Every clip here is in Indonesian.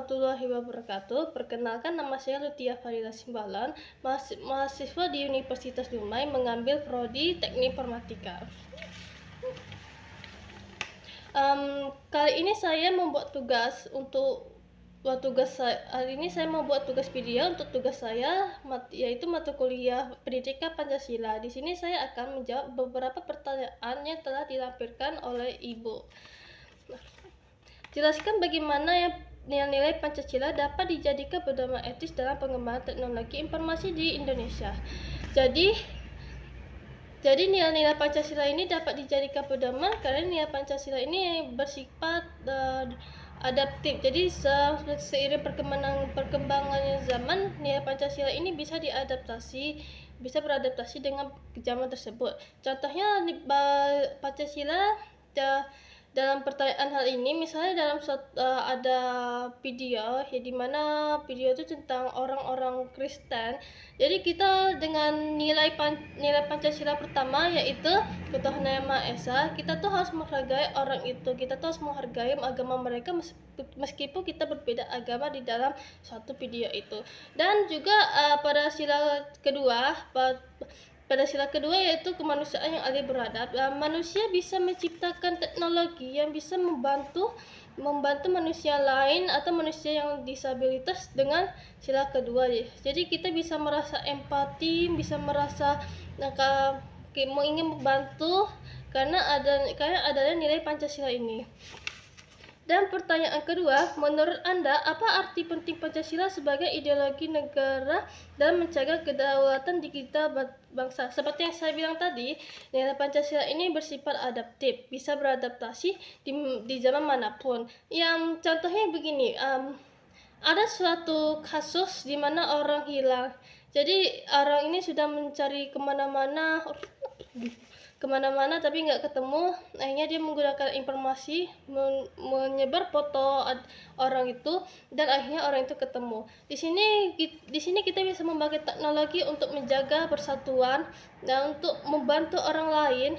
warahmatullahi wabarakatuh. Perkenalkan, nama saya Lutia Farida Simbalan, mahasiswa di Universitas Dumai, mengambil prodi Teknik Informatika. Kali ini saya membuat tugas hari ini saya membuat tugas video untuk tugas saya, yaitu mata kuliah Pendidikan Pancasila. Di sini saya akan menjawab beberapa pertanyaan yang telah dilampirkan oleh Ibu. Jelaskan bagaimana nilai-nilai Pancasila dapat dijadikan pedoman etis dalam pengembangan teknologi informasi di Indonesia. Jadi nilai-nilai Pancasila ini dapat dijadikan pedoman karena nilai Pancasila ini bersifat adaptif. Jadi seiring perkembangan zaman, nilai Pancasila ini bisa beradaptasi dengan zaman tersebut. Contohnya Pancasila dalam pertanyaan hal ini, misalnya dalam ada video di mana video itu tentang orang-orang Kristen. Jadi kita dengan nilai Pancasila pertama, yaitu ketuhanan Yang Maha Esa, kita tuh harus menghargai orang itu. Kita tuh harus menghargai agama mereka meskipun kita berbeda agama di dalam suatu video itu. Dan juga pada sila kedua yaitu kemanusiaan yang adil beradab. Manusia bisa menciptakan teknologi yang bisa membantu manusia lain atau manusia yang disabilitas dengan sila kedua. Jadi kita bisa merasa empati, bisa merasa ingin membantu karena adanya nilai Pancasila ini. Dan pertanyaan kedua, menurut Anda, apa arti penting Pancasila sebagai ideologi negara dalam menjaga kedaulatan digital bangsa? Seperti yang saya bilang tadi, nilai Pancasila ini bersifat adaptif, bisa beradaptasi di zaman manapun. Yang contohnya begini, ada suatu kasus di mana orang hilang. Jadi orang ini sudah mencari kemana-mana tapi nggak ketemu. Akhirnya dia menggunakan informasi, menyebar foto orang itu, dan akhirnya orang itu ketemu. Di sini kita bisa memakai teknologi untuk menjaga persatuan dan untuk membantu orang lain,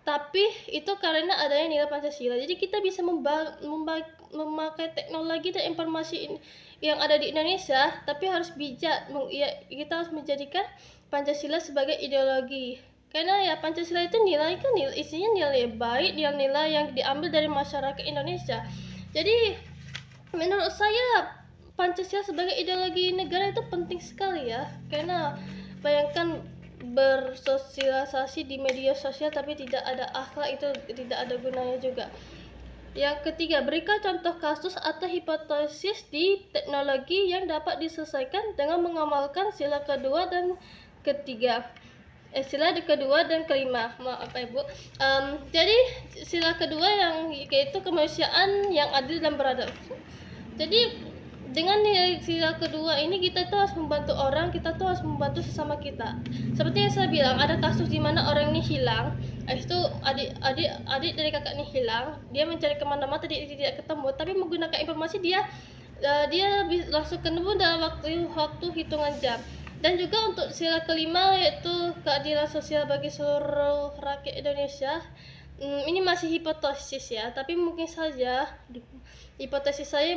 tapi itu karena adanya nilai Pancasila. Jadi kita bisa memakai teknologi dan informasi yang ada di Indonesia, tapi harus bijak. Kita harus menjadikan Pancasila sebagai ideologi. Karena Pancasila itu isinya nilai baik, nilai yang diambil dari masyarakat Indonesia. Jadi menurut saya Pancasila sebagai ideologi negara itu penting sekali ya. Karena bayangkan bersosialisasi di media sosial tapi tidak ada akhlak, itu tidak ada gunanya juga. Yang ketiga, berikan contoh kasus atau hipotesis di teknologi yang dapat diselesaikan dengan mengamalkan sila kedua dan ketiga. Sila kedua dan kelima, maaf Ibu. Jadi sila kedua yaitu kemanusiaan yang adil dan beradab. Jadi dengan sila kedua ini kita tuh harus membantu orang, kita tuh harus membantu sesama kita. Seperti yang saya bilang, ada kasus di mana orang ini hilang. Itu adik dari kakak ini hilang. Dia mencari kemana-mana, tidak ketemu. Tapi menggunakan informasi dia langsung ketemu dalam waktu hitungan jam. Dan juga untuk sila kelima, yaitu keadilan sosial bagi seluruh rakyat Indonesia. Ini masih hipotesis ya, tapi mungkin saja hipotesis saya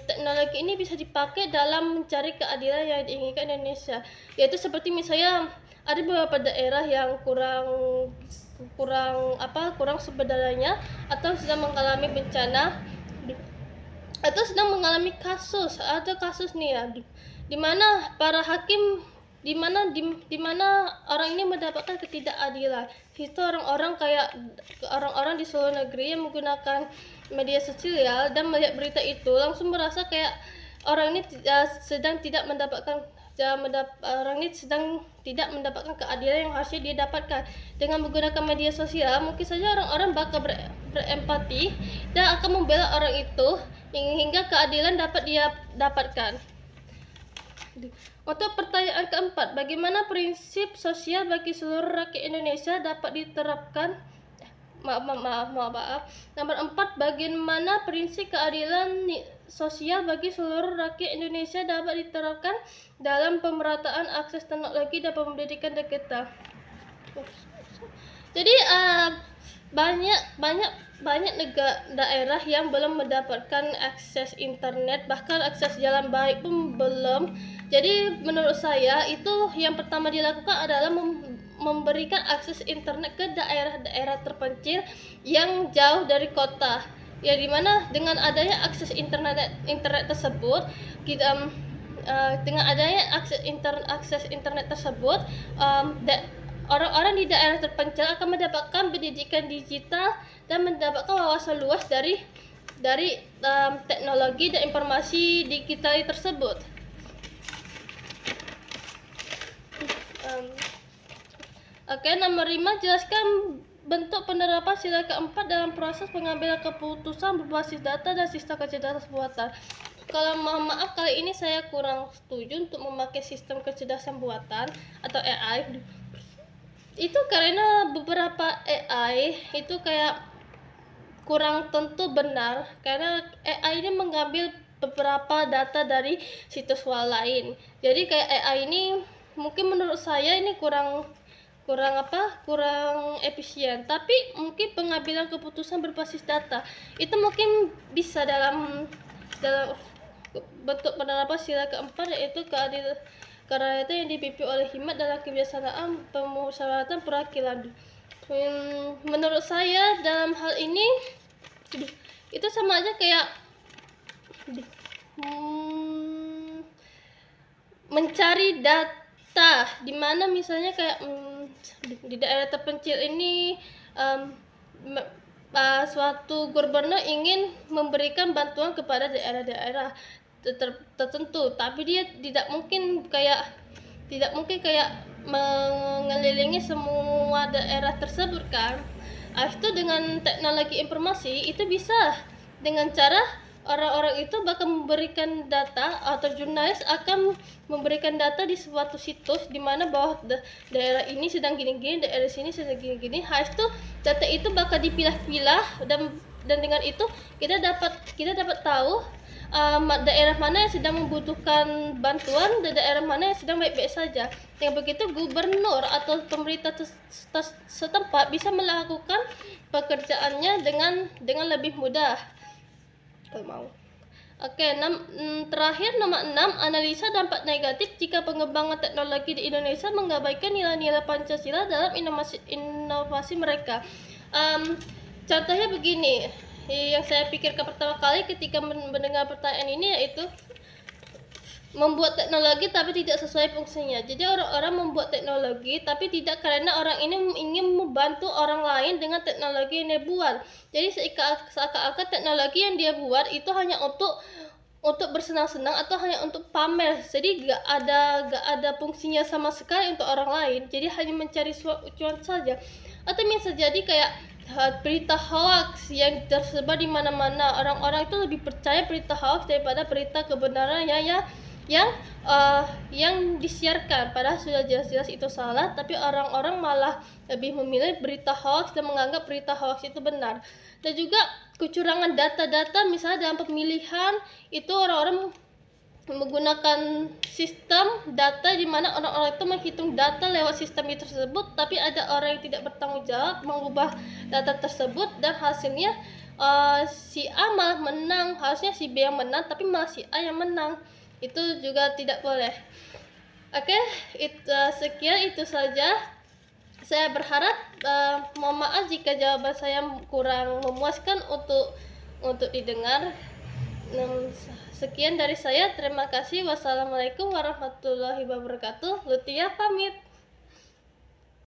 teknologi ini bisa dipakai dalam mencari keadilan yang diinginkan Indonesia. Yaitu seperti misalnya ada beberapa daerah yang kurang sumber dayanya, atau sedang mengalami bencana, atau sedang mengalami kasus nih ya, di mana para hakim di mana orang ini mendapatkan ketidakadilan. Itu orang-orang di seluruh negeri yang menggunakan media sosial dan melihat berita itu langsung merasa kayak orang ini sedang tidak mendapatkan keadilan yang harusnya dia dapatkan. Dengan menggunakan media sosial, mungkin saja orang-orang bakal berempati dan akan membela orang itu hingga keadilan dapat dia dapatkan. Untuk pertanyaan keempat, bagaimana prinsip sosial bagi seluruh rakyat Indonesia dapat diterapkan? Maaf. Nomor 4, bagaimana prinsip keadilan sosial bagi seluruh rakyat Indonesia dapat diterapkan dalam pemerataan akses teknologi dan pendidikan digital? Jadi banyak daerah yang belum mendapatkan akses internet, bahkan akses jalan baik pun belum. Jadi menurut saya itu yang pertama dilakukan adalah memberikan akses internet ke daerah-daerah terpencil yang jauh dari kota. Ya, dimana dengan adanya akses internet tersebut, kita dengan adanya akses internet tersebut, orang-orang di daerah terpencil akan mendapatkan pendidikan digital dan mendapatkan wawasan luas dari teknologi dan informasi digital tersebut. Oke, nomor 5, jelaskan bentuk penerapan sila keempat dalam proses pengambilan keputusan berbasis data dan sistem kecerdasan buatan. Kalau mohon maaf, kali ini saya kurang setuju untuk memakai sistem kecerdasan buatan atau AI. Itu karena beberapa AI itu kayak kurang tentu benar, karena AI ini mengambil beberapa data dari situs web lain. Jadi kayak AI ini mungkin menurut saya ini kurang efisien. Tapi mungkin pengambilan keputusan berbasis data itu mungkin bisa dalam bentuk penerapan sila keempat, yaitu karena itu yang dipimpin oleh hikmat dalam kebiasaan pemusyawaratan perwakilan. Menurut saya dalam hal ini itu sama aja kayak mencari data, dimana misalnya kayak di daerah terpencil ini suatu gubernur ingin memberikan bantuan kepada daerah-daerah tertentu, tapi dia tidak mungkin kayak mengelilingi semua daerah tersebut kan. Itu dengan teknologi informasi itu bisa dengan cara orang-orang itu bakal memberikan data, atau jurnalis akan memberikan data di suatu situs di mana bahwa daerah ini sedang gini-gini, daerah sini sedang gini-gini. Itu data itu bakal dipilah-pilah, dan dengan itu kita dapat tahu daerah mana yang sedang membutuhkan bantuan dan daerah mana yang sedang baik-baik saja. Dengan begitu gubernur atau pemerintah setempat bisa melakukan pekerjaannya dengan lebih mudah kalau mau. Oke, terakhir nomor 6, analisa dampak negatif jika pengembangan teknologi di Indonesia mengabaikan nilai-nilai Pancasila dalam inovasi mereka. Contohnya begini, yang saya pikirkan pertama kali ketika mendengar pertanyaan ini yaitu membuat teknologi tapi tidak sesuai fungsinya. Jadi orang-orang membuat teknologi tapi tidak karena orang ini ingin membantu orang lain dengan teknologi yang dia buat. Jadi seakan-akan teknologi yang dia buat itu hanya untuk bersenang-senang atau hanya untuk pamer. Jadi gak ada fungsinya sama sekali untuk orang lain. Jadi hanya mencari cuan saja. Atau bisa jadi kayak berita hoax yang tersebar di mana-mana. Orang-orang itu lebih percaya berita hoax daripada berita kebenaran yang disiarkan, padahal sudah jelas-jelas itu salah, tapi orang-orang malah lebih memilih berita hoax dan menganggap berita hoax itu benar. Dan juga kecurangan data-data, misalnya dalam pemilihan itu orang-orang menggunakan sistem data di mana orang-orang itu menghitung data lewat sistem itu tersebut, tapi ada orang yang tidak bertanggung jawab mengubah data tersebut dan hasilnya si A malah menang. Harusnya si B yang menang tapi malah si A yang menang. Itu juga tidak boleh. Oke, sekian itu saja. Saya berharap mohon maaf jika jawaban saya kurang memuaskan untuk didengar. Sekian dari saya, terima kasih. Wassalamualaikum warahmatullahi wabarakatuh. Lutia pamit.